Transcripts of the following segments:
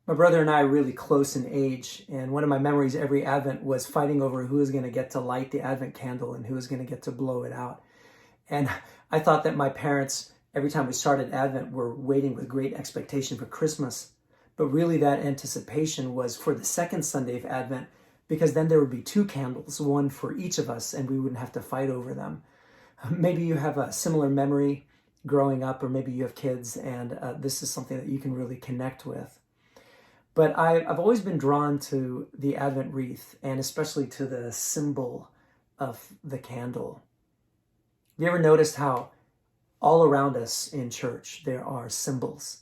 My brother and I are really close in age, and one of my memories every Advent was fighting over who was going to get to light the Advent candle and who was going to get to blow it out. And I thought that my parents, every time we started Advent, were waiting with great expectation for Christmas. But really that anticipation was for the second Sunday of Advent, because then there would be two candles, one for each of us, and we wouldn't have to fight over them. Maybe you have a similar memory growing up, or maybe you have kids, and this is something that you can really connect with. But I've always been drawn to the Advent wreath, and especially to the symbol of the candle. Have you ever noticed how all around us in church there are symbols?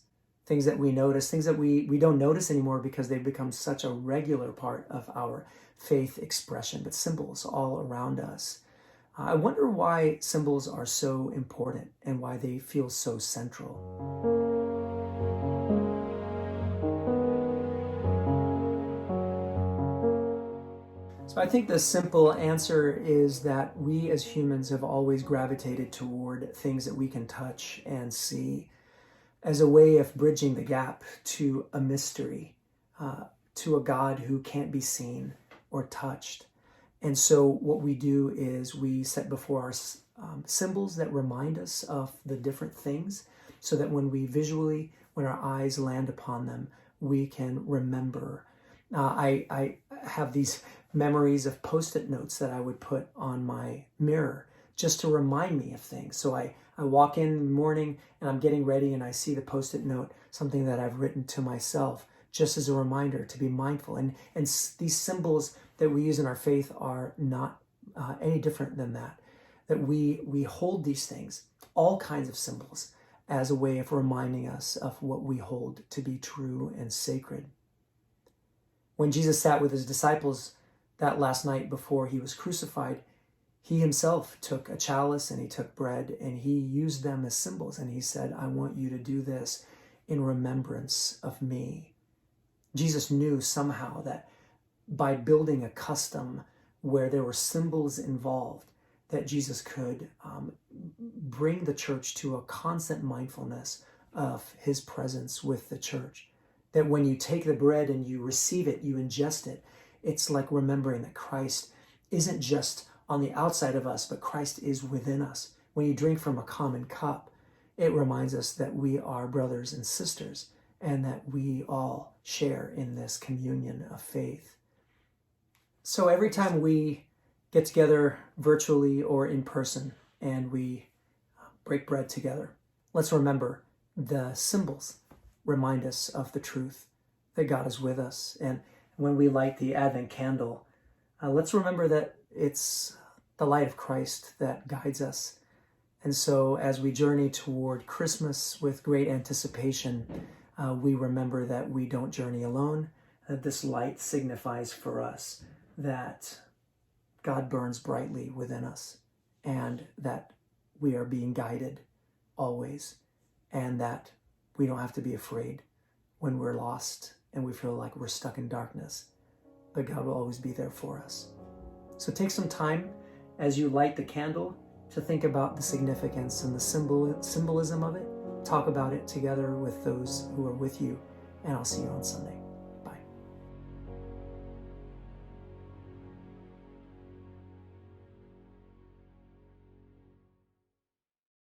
Things that we notice, things that we don't notice anymore because they've become such a regular part of our faith expression, but symbols all around us. I wonder why symbols are so important and why they feel so central. So I think the simple answer is that we as humans have always gravitated toward things that we can touch and see as a way of bridging the gap to a mystery, to a God who can't be seen or touched. And so what we do is we set before us symbols that remind us of the different things, so that when our eyes land upon them, we can remember. I have these memories of Post-it notes that I would put on my mirror just to remind me of things. So I walk in the morning and I'm getting ready and I see the Post-it note, something that I've written to myself, just as a reminder to be mindful. And these symbols that we use in our faith are not any different than that. That we hold these things, all kinds of symbols, as a way of reminding us of what we hold to be true and sacred. When Jesus sat with his disciples that last night before he was crucified, he himself took a chalice and he took bread and he used them as symbols. And he said, I want you to do this in remembrance of me. Jesus knew somehow that by building a custom where there were symbols involved, that Jesus could bring the church to a constant mindfulness of his presence with the church. That when you take the bread and you receive it, you ingest it, it's like remembering that Christ isn't just on the outside of us, but Christ is within us. When you drink from a common cup, it reminds us that we are brothers and sisters and that we all share in this communion of faith. So every time we get together virtually or in person and we break bread together, let's remember the symbols remind us of the truth that God is with us. And when we light the Advent candle, let's remember that it's the light of Christ that guides us. And so as we journey toward Christmas with great anticipation, we remember that we don't journey alone, that this light signifies for us that God burns brightly within us and that we are being guided always, and that we don't have to be afraid when we're lost and we feel like we're stuck in darkness, but God will always be there for us. So take some time as you light the candle to think about the significance and the symbolism of it. Talk about it together with those who are with you, and I'll see you on Sunday.